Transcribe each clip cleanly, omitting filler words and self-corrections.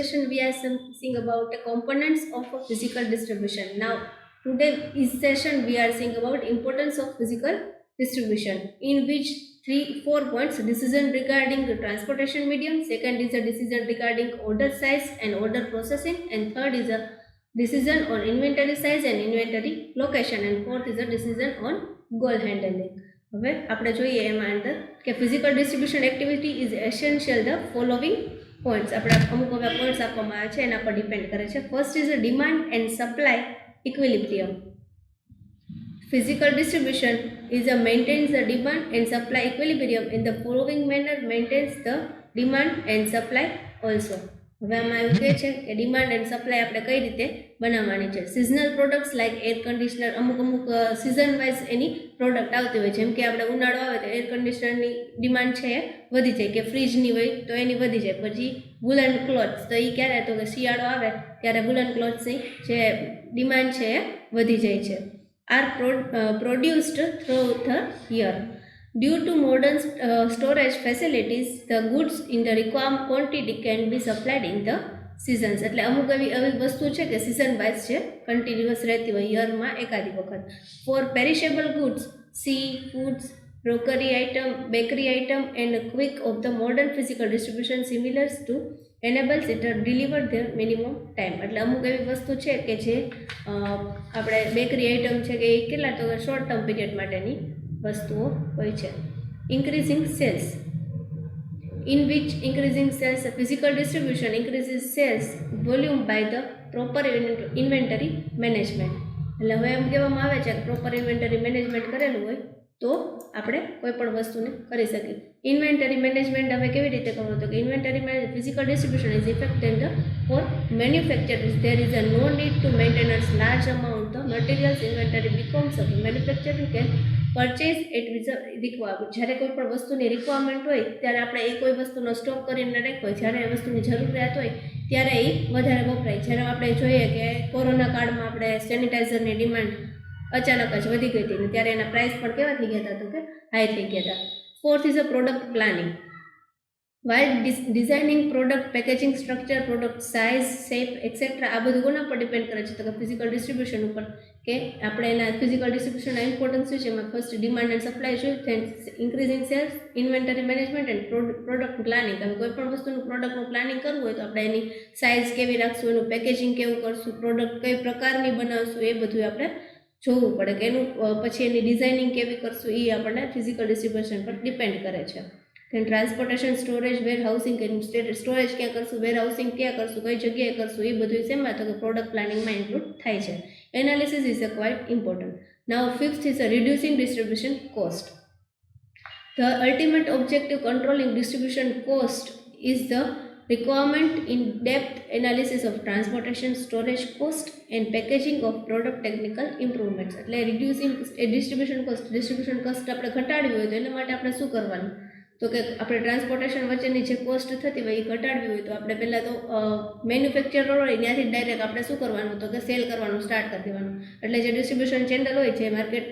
session we are seeing about the components of a physical distribution. Now, today is session we are seeing about importance of physical distribution, in which 4 points: decision regarding the transportation medium, second is a decision regarding order size and order processing, and third is a decision on inventory size and inventory location, and fourth is a decision on goal handling. હવે આપણે જોઈએ એમાં અંદર કે physical distribution activity is essential the following points. આપણે અમુક હવે points આપવામાં આવે છે એના પર ડિપેન્ડ કરે છે. First is a demand and supply equilibrium. Physical distribution is a maintains the demand and supply equilibrium in the following manner, maintains the demand and supply also. હવે આમાં એવું કહે છે કે ડિમાન્ડ એન્ડ સપ્લાય આપણે કઈ રીતે બનાવવાની છે. Seasonal products like air conditioner, અમુક સિઝન વાઇઝ એની પ્રોડક્ટ આવતી હોય, જેમ કે આપણે ઉનાળો આવે તો એર કન્ડિશનરની ડિમાન્ડ છે એ વધી જાય, કે ફ્રીજની હોય તો એની વધી જાય. પછી વુલન ક્લોથ્સ, તો એ ક્યારે, તો કે શિયાળો આવે ત્યારે વુલન ક્લોથ્સની જે ડિમાન્ડ છે એ વધી જાય છે. are produced through the year. Due to modern storage facilities, the goods in the required quantity can be supplied in the seasons. એટલે અમુક એવી વસ્તુ છે કે સિઝન વાઇઝ છે, કન્ટિન્યુઅસ રહેતી હોય યરમાં એકાદી વખત. For perishable goods, sea foods, crockery item, bakery item and quick of the modern physical distribution similars to enables it deliver there minimum time. એટલે અમુક એવી વસ્તુ છે કે જે આપણે બેકરી આઇટમ છે કે એ કેટલા, તો શોર્ટ ટર્મ પીરિયડ માટેની વસ્તુઓ હોય છે. Increasing sales, in which increasing sales physical distribution increases sales volume by the proper inventory management. એટલે હવે એમ કહેવામાં આવે છે કે પ્રોપર ઇન્વેન્ટરી મેનેજમેન્ટ કરેલું હોય તો આપણે કોઈ પણ વસ્તુને કરી શકીએ. ઇન્વેન્ટરી મેનેજમેન્ટ હવે કેવી રીતે કરવું, તો કે inventory manage physical distribution is effective for manufacturers. There is a no need to maintenance large amount the materials. Inventory becomes a manufacturing can purchase at requirement. જ્યારે કોઈ પણ વસ્તુની રિક્વાયરમેન્ટ હોય ત્યારે આપણે એ કોઈ વસ્તુનો સ્ટોક કરીને રાખ્યો હોય, જ્યારે એ વસ્તુની જરૂરિયાત હોય ત્યારે એ વધારે વપરાય. જ્યારે આપણે જોઈએ કે કોરોના કાળમાં આપણે સેનિટાઈઝરની ડિમાન્ડ અચાનક જ વધી ગઈ હતી, ત્યારે એના પ્રાઇસ પણ કેવા થઈ ગયા હતા, તો કે હાઈ થઈ ગયા હતા. Fourth is a product planning. While designing product packaging structure, product size, shape et cetera, આ બધું કોના પર ડિપેન્ડ કરે છે, તો કે ફિઝિકલ ડિસ્ટ્રીબ્યુશન ઉપર, કે આપણે એના ફિઝિકલ ડિસ્ટ્રીબ્યુશનના ઇમ્પોર્ટન્સ શું છે. એમાં ફર્સ્ટ ડિમાન્ડ એન્ડ સપ્લાય છે, then increasing sales, inventory management and product planning. હવે કોઈ પણ વસ્તુનું પ્રોડક્ટનું પ્લાનિંગ કરવું હોય તો આપણે એની સાઇઝ કેવી રાખશું, એનું પેકેજિંગ કેવું કરશું, પ્રોડક્ટ કઈ પ્રકારની બનાવશું, એ બધું આપણે જોવું પડે, કે એનું પછી એની ડિઝાઇનિંગ કેવી કરશું, એ આપણને ફિઝિકલ ડિસ્ટ્રીબ્યુશન પર ડિપેન્ડ કરે છે. ધેન ટ્રાન્સપોર્ટેશન, સ્ટોરેજ, વેર હાઉસિંગ, સ્ટોરેજ ક્યાં કરશું, વેર હાઉસિંગ ક્યાં કરશું, કઈ જગ્યાએ કરશું, એ બધું શેમાં, તો કે પ્રોડક્ટ પ્લાનિંગમાં ઇન્ક્લુડ થાય છે. Analysis is a quite important. Now fifth is a reducing distribution cost. The ultimate objective controlling distribution cost is the requirement in depth analysis of transportation, storage cost and packaging of product technical improvements. એટલે reducing distribution cost આપણે ઘટાડવી હોય તો એના માટે આપણે શું કરવાનું, તો કે આપણે ટ્રાન્સપોર્ટેશન વચ્ચેની જે કોસ્ટ થતી હોય એ ઘટાડવી હોય તો આપણે પહેલાં તો મેન્યુફેક્ચરર હોય ત્યાંથી ડાયરેક્ટ આપણે શું કરવાનું, તો કે સેલ કરવાનું સ્ટાર્ટ કરી દેવાનું. એટલે જે ડિસ્ટ્રીબ્યુશન ચેનલ હોય છે, માર્કેટ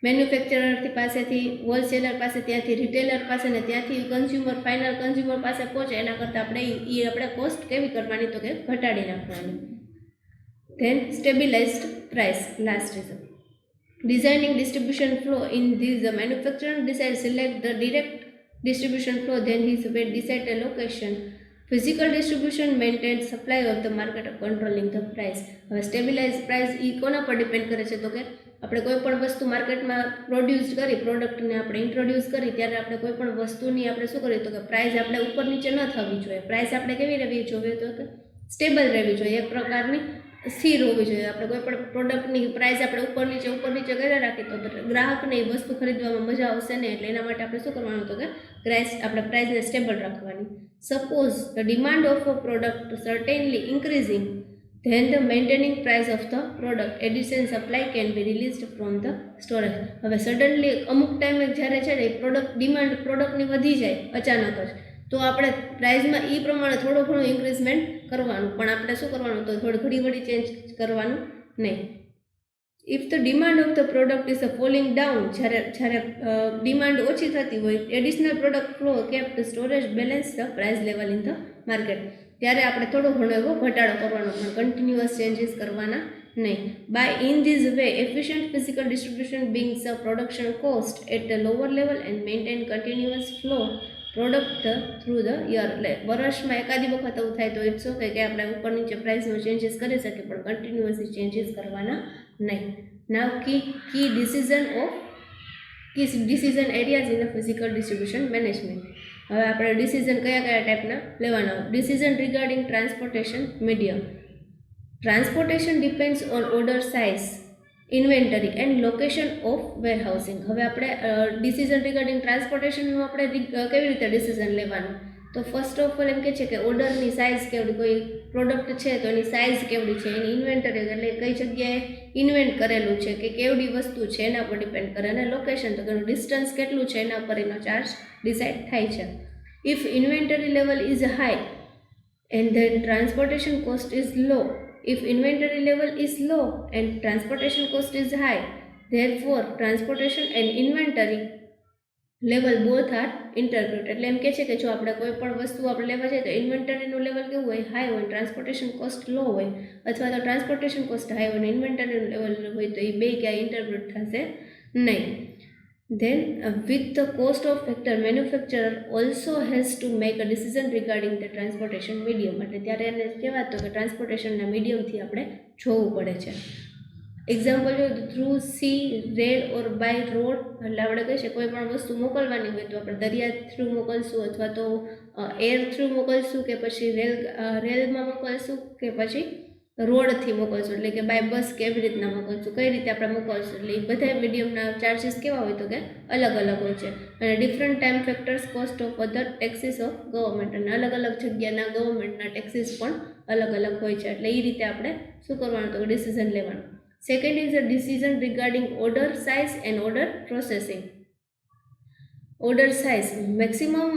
મેન્યુફેક્ચરરથી પાસેથી, હોલસેલર પાસે, ત્યાંથી રિટેલર પાસે, ને ત્યાંથી ફાઇનલ કન્ઝ્યુમર પાસે પહોંચે, એના કરતાં આપણે કોસ્ટ કેવી કરવાની, તો કે ઘટાડી નાખવાની. Then stabilised price, last reason. Designing distribution flow in these manufacturer decide select the direct distribution flow, then his way decide the location. Physical distribution maintains supply of the market of controlling the price. હવે stabilise price એ કોના પર depend કરે છે, તો કે આપણે કોઈ પણ વસ્તુ માર્કેટમાં પ્રોડ્યુસ કરી, પ્રોડક્ટને આપણે ઇન્ટ્રોડ્યુસ કરી, ત્યારે આપણે કોઈ પણ વસ્તુની આપણે શું કરીએ, તો કે પ્રાઇસ આપણે ઉપર નીચે ન થવી જોઈએ. પ્રાઇસ આપણે કેવી રહેવી જોઈએ, તો કે સ્ટેબલ રહેવી જોઈએ, એક પ્રકારની સ્થિર હોવી જોઈએ. આપણે કોઈ પણ પ્રોડક્ટની પ્રાઇસ આપણે ઉપર નીચે કરી રાખીએ તો ગ્રાહકને એ વસ્તુ ખરીદવામાં મજા આવશે ને. એટલે એના માટે આપણે શું કરવાનું, તો કે આપણે પ્રાઇસને સ્ટેબલ રાખવાની. Suppose the demand of a product certainly increasing, then the maintaining price of the product addition supply can be released from the storage. હવે સડનલી અમુક ટાઈમે જ્યારે છે ને ડિમાન્ડ પ્રોડક્ટની વધી જાય અચાનક જ, તો આપણે પ્રાઇઝમાં એ પ્રમાણે થોડું ઘણું ઇન્ક્રીઝમેન્ટ કરવાનું, પણ આપણે શું કરવાનું, તો થોડી ઘડી ચેન્જ કરવાનું નહીં. If the demand of the product is falling down, જ્યારે ડિમાન્ડ ઓછી થતી હોય, additional product flow kept the storage balance the price level in the market, ત્યારે આપણે થોડો ઘણો એવો ઘટાડો કરવાનો, પણ કન્ટિન્યુઅસ ચેન્જીસ કરવાના નહીં. By in this way efficient physical distribution brings the production cost at a lower level and maintain continuous flow product through the year. એટલે વર્ષમાં એકાદી વખત એવું થાય તો ઇટ્સ ઓકે કે આપણે ઉપર નીચે પ્રાઇસમાં ચેન્જીસ કરી શકીએ, પણ કન્ટિન્યુઅસલી ચેન્જીસ કરવાના નહીં. Now key decision areas in the physical distribution management. હવે આપણે ડિસિઝન કયા કયા ટાઈપના લેવાના? Decision regarding transportation medium. Transportation depends on order size, inventory and location of warehousing. હવે આપણે ડિસિઝન રિગાર્ડિંગ ટ્રાન્સપોર્ટેશનનું આપણે કેવી રીતે ડિસિઝન લેવાનું? તો ફર્સ્ટ ઓફ ઓલ એમ કે છે કે ઓર્ડરની સાઇઝ કેવડી, કોઈ પ્રોડક્ટ છે તો એની સાઇઝ કેવડી છે, એની ઇન્વેન્ટરી એટલે કઈ જગ્યાએ ઇન્વેન્ટ કરેલું છે કે કેવડી વસ્તુ છે એના પર ડિપેન્ડ કરે, અને લોકેશન તો એનું ડિસ્ટન્સ કેટલું છે એના પર એનો ચાર્જ ડિસાઇડ થાય છે. If inventory level is high and then transportation cost is law. If inventory level is low and transportation cost is high, therefore transportation and inventory level both are interpreted. એટલે એમ કે છે કે જો આપણે કોઈ પણ વસ્તુ આપણે લેવા જઈએ તો ઇન્વેન્ટરીનું લેવલ કેવું હોય? હાઈ હોય, ટ્રાન્સપોર્ટેશન કોસ્ટ લો હોય, અથવા તો ટ્રાન્સપોર્ટેશન કોસ્ટ હાઈ હોય અને ઇન્વેન્ટરીનું લેવલ હોય, તો એ બે ક્યાંય ઇન્ટરપ્રેટ થશે નહીં. Then with the cost of factor, manufacturer also has to make a decision regarding the transportation medium. એટલે ત્યારે એને કહેવાતો કે ટ્રાન્સપોર્ટેશનના મીડિયમથી આપણે જોવું પડે છે. એક્ઝામ્પલ જોઈએ તો through sea, rail or by road. એટલે આપણે કહે છે કોઈ પણ વસ્તુ મોકલવાની હોય તો આપણે દરિયા થ્રુ મોકલશું, અથવા તો એર થ્રુ મોકલશું, કે પછી રેલમાં મોકલશું, કે પછી રોડથી મોકલશું, એટલે કે બાય બસ કેવી રીતના મોકલશું, કઈ રીતે આપણે મોકલશું. એટલે એ બધા મીડિયમના ચાર્જીસ કેવા હોય તો કે અલગ અલગ હોય છે. અને different time factors, cost of other taxes of government, અને અલગ અલગ જગ્યાના ગવર્મેન્ટના ટેક્સીસ પણ અલગ અલગ હોય છે. એટલે એ રીતે આપણે શું કરવાનું તો ડિસિઝન લેવાનું. Second is a decision regarding order size and order processing. Order size. Maximum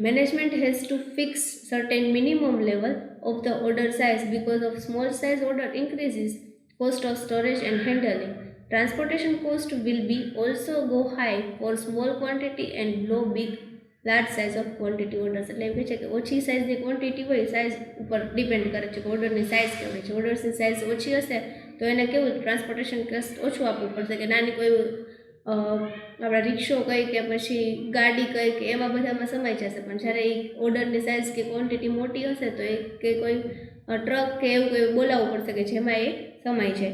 management has to fix certain minimum level of the order size. Because of small size order increases cost of storage and handling. Transportation cost will be also go high for small quantity and low big large size of quantity orders. એટલે એમ કહે છે કે ઓછી સાઇઝની quantity હોય, size ઉપર depend કરે છે કે ઓર્ડરની સાઇઝ કેવી છે. ઓર્ડર્સની સાઇઝ ઓછી હશે તો એને કેવું ટ્રાન્સપોર્ટેશન કોસ્ટ ઓછું આપવું પડશે, કે નાની કોઈ આપણા રિક્ષો કઈ કે પછી ગાડી કઈ કે એવા બધામાં સમાઈ જશે. પણ જ્યારે એ ઓર્ડરની સાઇઝ કે ક્વોન્ટિટી મોટી હશે તો એ કે કોઈ ટ્રક કે એવું કોઈ બોલાવવું પડશે કે જેમાં એ સમાય છે.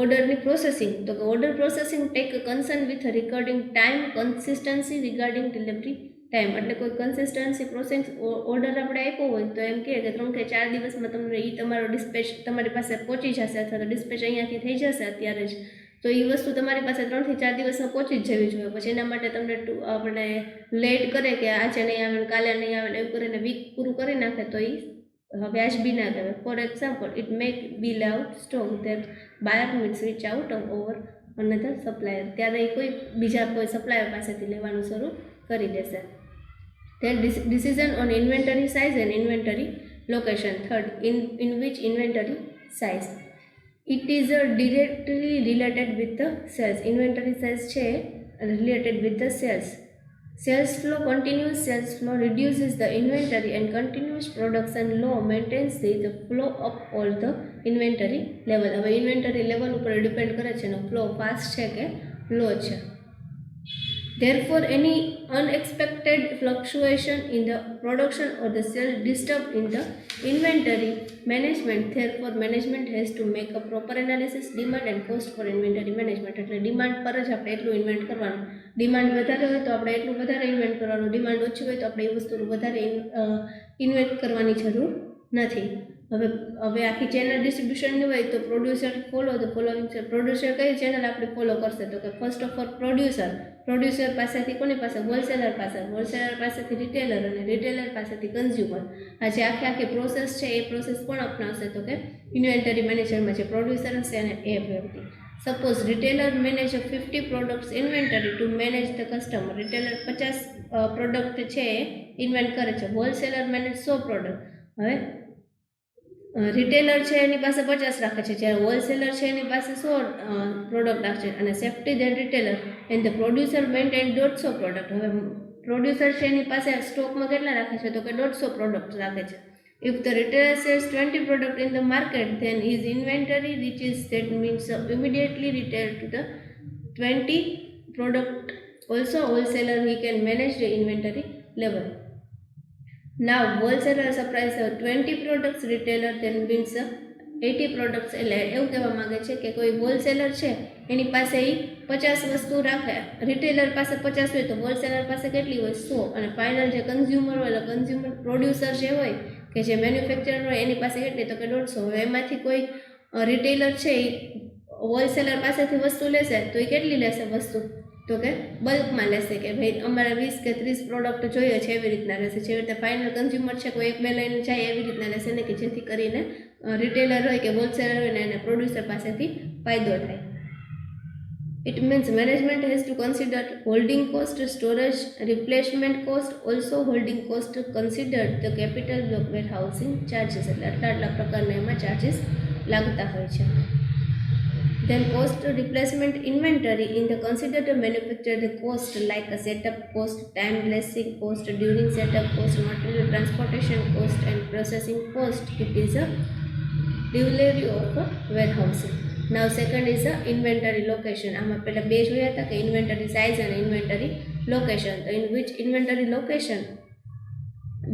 ઓર્ડરની પ્રોસેસિંગ. તો કે order processing take concern with regarding time consistency regarding delivery time. એટલે કોઈ કન્સિસ્ટન્સી પ્રોસેસ ઓર્ડર આપણે આપ્યો હોય તો એમ કહે કે 3 કે 4 દિવસમાં તમને એ તમારો ડિસ્પેચ તમારી પાસે પહોંચી જશે, અથવા તો ડિસ્પેચ અહીંયાથી થઈ જશે અત્યારે જ, તો એ વસ્તુ તમારી પાસે 3 થી 4 દિવસમાં પહોંચી જ જવી જોઈએ. પછી એના માટે તમને આપણે લેટ કરે કે આજે નહીં આવે ને કાલે નહીં આવે ને એવું કરીને વીક પૂરું કરી નાખે તો એ વ્યાજબી ના કહેવાય. For example, it make be loud stock that buyer means reach out over another supplier. ત્યારે એ કોઈ બીજા કોઈ સપ્લાયર પાસેથી લેવાનું શરૂ કરી દેશે. Then decision on inventory size and inventory location. Third, in which inventory size. It is directly related with the sales. Inventory size છે related with the sales. Sales flow, continuous sales flow reduces the inventory and continuous production low maintains the flow of all the inventory level. હવે inventory level ઉપર depend કરે છે એનો flow fast છે કે લો છે. Therefore, any unexpected fluctuation in the production or the sales disturb in the inventory management. Therefore, management has to make a proper analysis, demand and cost for inventory management. એટલે demand પર જ આપણે એટલું invent કરવાનું. Demand વધારે હોય તો આપણે એટલું વધારે ઇન્વેન્ટ કરવાનું, ડિમાન્ડ ઓછી હોય તો આપણે એ વસ્તુનું વધારે ઇન્વેન્ટ કરવાની જરૂર નથી. હવે આખી ચેનલ ડિસ્ટ્રીબ્યુશનની હોય તો પ્રોડ્યુસર ફોલો ધ ફોલોઈંગ છે. પ્રોડ્યુસર કઈ ચેનલ આપણે ફોલો કરશે તો કે ફર્સ્ટ ઓફ ઓલ પ્રોડ્યુસર પાસેથી કોની પાસે? હોલસેલર પાસેથી રિટેલર, અને રિટેલર પાસેથી કન્ઝ્યુમર. આ જે આખી પ્રોસેસ છે એ પ્રોસેસ કોણ અપનાવશે તો કે ઇન્વેન્ટરી મેનેજરમાં જે પ્રોડ્યુસર હશે અને એ વ્યક્તિ. Suppose retailer manage 50 products inventory two manage the customer. Retailer 50 product છે એ ઇન્વેન્ટ કરે છે. Wholesaler manage 100 product. હવે રિટેલર છે એની પાસે 50 રાખે છે, જ્યારે હોલસેલર છે એની પાસે 100 પ્રોડક્ટ રાખે છે, અને safety then retailer and the producer maintain 150 product. હવે પ્રોડ્યુસર છે એની પાસે સ્ટોકમાં કેટલા રાખે છે, તો કે 150 પ્રોડક્ટ રાખે છે. If the retailer sells 20 products in the market, then his inventory reaches, that means immediately retail to the 20 product. Also wholesaler, he can manage the inventory level. Now wholesaler supplies 20 products, retailer then means 80 products. એટલે એવું કહેવા માંગે છે કે કોઈ wholesaler છે એની પાસે એ 50 વસ્તુ રાખે, રિટેલર પાસે 50 હોય તો હોલસેલર પાસે કેટલી હોય, 100, અને ફાઇનલ જે કન્ઝ્યુમર હોય એટલે કન્ઝ્યુમર પ્રોડ્યુસર જે હોય કે જે મેન્યુફેક્ચરર હોય એની પાસે કેટલી, તો કે 150. હવે એમાંથી કોઈ રિટેલર છે એ હોલસેલર પાસેથી વસ્તુ લેશે તો એ કેટલી લેશે વસ્તુ, તો કે બલ્કમાં લેશે, કે ભાઈ અમારે 20 કે 30 પ્રોડક્ટ જોઈએ છે એવી રીતના લેશે. જેવી રીતે ફાઇનલ કન્ઝ્યુમર છે કોઈ 1-2 લઈને જાય એવી રીતના લેશે ને, કે જેથી કરીને રિટેલર હોય કે હોલસેલર હોય ને એને પ્રોડ્યુસર પાસેથી ફાયદો થાય. It means management has to consider holding cost, storage, replacement cost, also holding cost considered the capital block warehousing charges. એટલે આટલા પ્રકારના એમાં ચાર્જીસ લાગતા હોય છે. Then cost replacement inventory in the considered manufactured cost like a setup cost, time blessing cost, during setup cost, material transportation cost and processing cost. It is a delivery of a warehousing. Now second is a inventory location. આમાં પહેલા બે જોયા હતા કે inventory size and inventory location. So in which inventory location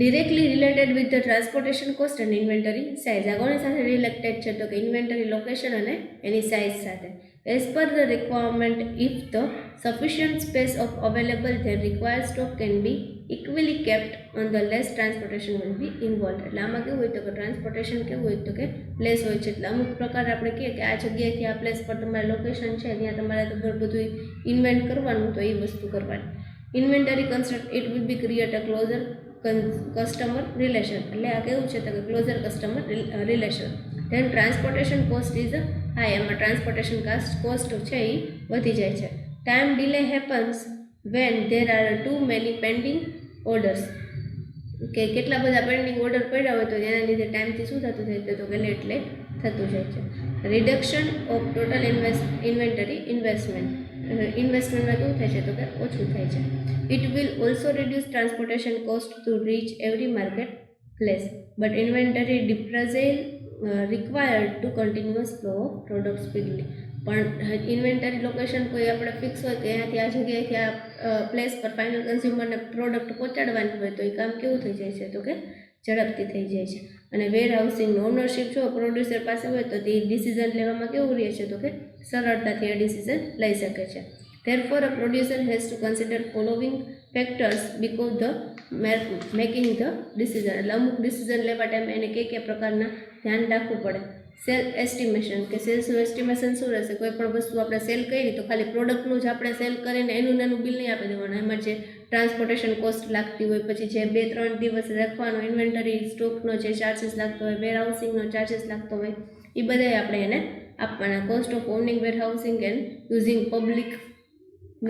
directly related with the transportation cost and inventory size. આ કોની સાથે related છે, તો કે inventory location અને એની size સાથે. As per the requirement, if the sufficient space of available, the required stock can be equally kept on the less transportation will be involved. એટલે આમાં કેવું હોય તો કે ટ્રાન્સપોર્ટેશન કેવું હોય તો કે લેસ હોય છે. એટલે અમુક પ્રકાર આપણે કહીએ કે આ જગ્યાએથી આ પ્લેસ પર તમારે લોકેશન છે ત્યાં તમારે તો બધું ઇન્વેન્ટ કરવાનું, તો એ વસ્તુ કરવાની. Inventory construct, it will be create a closer customer relation. એટલે આ કેવું છે તો કે closer customer relation. Then transportation cost is high. એમાં ટ્રાન્સપોર્ટેશન કોસ્ટ છે એ વધી જાય છે. Time delay happens when there are too many pending orders. કે કેટલા બધા પેન્ડિંગ ઓર્ડર પડ્યા હોય તો એના લીધે ટાઈમથી શું થતું જાય તો કે લેટ થતું જાય છે. Reduction of total inventory investment. ઇન્વેસ્ટમેન્ટમાં કેવું થાય છે તો કે ઓછું થાય છે. It will also reduce transportation cost to reach every market place, but inventory dispersal required to continuous flow of product speedly. પણ ઇન્વેન્ટરી લોકેશન કોઈ આપણે ફિક્સ હોય કે અહીંયાથી આ જગ્યાએથી આ પ્લેસ પર ફાઇનલ કન્ઝ્યુમરને પ્રોડક્ટ પહોંચાડવાની હોય તો એ કામ કેવું થઈ જાય છે તો કે ઝડપથી થઈ જાય છે. અને વેર હાઉસિંગનો ઓનરશિપ જો પ્રોડ્યુસર પાસે હોય તો તે ડિસિઝન લેવામાં કેવું રહે છે તો કે સરળતાથી આ ડિસિઝન લઈ શકે છે. Therefore, a producer has to consider following factors before the making the decision. એટલે અમુક ડિસિઝન લેવા ટાઈમે એને કયા પ્રકારના ધ્યાન રાખવું પડે. સેલ એસ્ટિમેશન, કે સેલ્સનું એસ્ટિમેશન શું રહેશે, કોઈ પણ વસ્તુ આપણે સેલ કરી તો ખાલી પ્રોડક્ટનું જ આપણે સેલ કરીને એનું નાનું બિલ નહીં આપી દેવાનું. એમાં જે ટ્રાન્સપોર્ટેશન કોસ્ટ લાગતી હોય, પછી જે 2-3 દિવસ રાખવાનો ઇન્વેન્ટરી સ્ટોકનો જે ચાર્જીસ લાગતો હોય, વેર હાઉસિંગનો ચાર્જીસ લાગતો હોય, એ બધાય આપણે એને આપવાના. Cost of owning warehousing and using public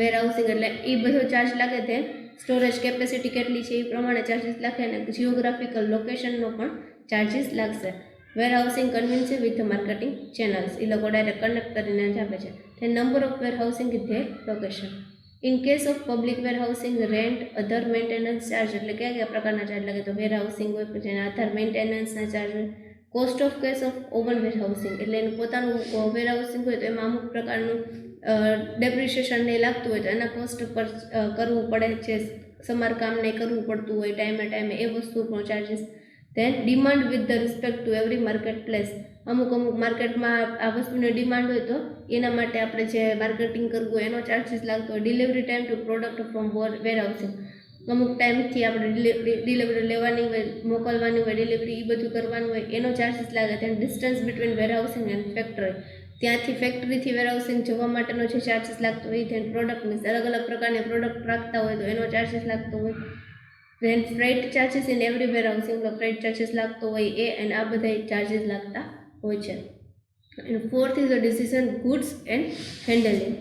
warehousing, એટલે એ બધો ચાર્જ લાગે તે સ્ટોરેજ કેપેસિટી કેટલી છે એ પ્રમાણે ચાર્જીસ લાગે, અને જિયોગ્રાફિકલ લોકેશનનો પણ ચાર્જીસ લાગશે. Warehousing convenient with marketing channels, એ લોકો ડાયરેક્ટ કનેક્ટ કરીને જ આપે છે. તે number of warehousing with their location. In case of public warehousing, rent, other maintenance charge, એટલે કયા પ્રકારના ચાર્જ લાગે તો વેર હાઉસિંગ હોય પછી એના અધર મેન્ટેનન્સના ચાર્જ હોય. Cost of case of own warehousing, એટલે એનું પોતાનું વેર હાઉસિંગ હોય તો એમાં અમુક પ્રકારનું ડેપ્રિશિએશન ને લાગતું હોય તો એના કોસ્ટ પર કરવું પડે છે, સમારકામ ને કરવું પડતું હોય ટાઈમે એ વસ્તુ પણ charges. Then demand with the respect to every market place, અમુક માર્કેટમાં આ વસ્તુની ડિમાન્ડ હોય તો એના માટે આપણે જે માર્કેટિંગ કરવું હોય એનો ચાર્જીસ લાગતો હોય. Delivery time to product from where housing, અમુક ટાઈમથી આપણે ડિલિવરી લેવાની હોય, મોકલવાની હોય, ડિલિવરી એ બધું કરવાનું હોય એનો ચાર્જીસ લાગે. Then distance between warehousing and factory, ત્યાંથી ફેક્ટરીથી વેર હાઉસિંગ જવા માટેનો જે ચાર્જીસ લાગતો હોય. ધેન પ્રોડક્ટ મીન્સ અલગ અલગ પ્રકારની પ્રોડક્ટ રાખતા હોય તો એનો ચાર્જીસ લાગતો હોય. Then freight charges in every વેર હાઉસિંગનો ફ્રેટ ચાર્જીસ લાગતો હોય એ, અને આ બધા ચાર્જીસ લાગતા હોય છે. And fourth is a decision goods and handling.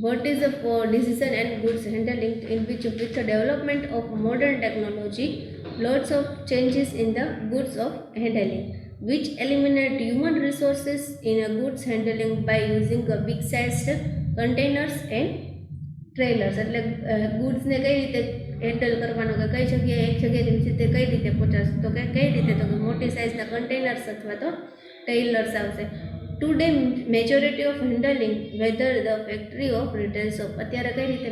What is the decision and goods handling, in which with the development of modern technology, lots of changes in the goods of handling. which eliminate human resources in a goods handling by using a big sized containers and ટ્રેલર્સ. એટલે ગુડ્સને કઈ રીતે handle કરવાનું, કે કઈ જગ્યાએ એક જગ્યાએથી બીજી તે કઈ રીતે પહોંચાડશે, તો કે કઈ રીતે, તો કે મોટી સાઇઝના કન્ટેનર્સ અથવા તો ટ્રેલર્સ આવશે. Today majority of handling whether the factory of retail shop. અત્યારે કઈ રીતે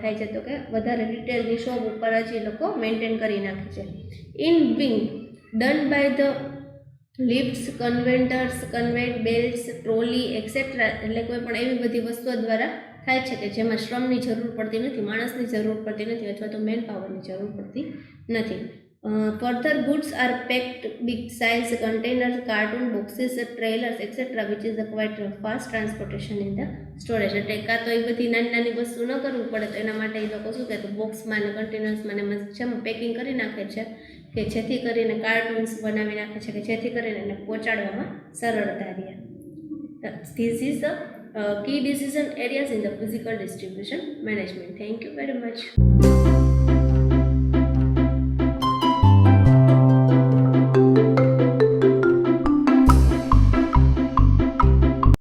થાય છે, તો કે વધારે રિટેલની શોપ ઉપર જ એ લોકો મેન્ટેન કરી નાખે છે. In being done by the lifts, conveyors, conveyor belts, trolley etcetera. એટલે કોઈ પણ એવી બધી વસ્તુઓ દ્વારા થાય છે કે જેમાં શ્રમની જરૂર પડતી નથી, માણસની જરૂર પડતી નથી અથવા તો મેન પાવરની જરૂર પડતી નથી. Further goods are packed big size containers, carton boxes, trailers etcetera which is a quite fast transportation in the storage. એટલે કાં તો એ બધી નાની નાની વસ્તુ ન કરવું પડે, તો એના માટે એ લોકો શું કહે, તો બોક્સમાં અને કન્ટેનર્સમાં ને છે પેકિંગ કરી નાખે છે, કે જેથી કરીને કાર્ટૂન્સ બનાવી નાખે છે, કે જેથી કરીને એને પહોંચાડવામાં સરળતા રહે. This is the key decision areas in the physical distribution management. Thank you very much.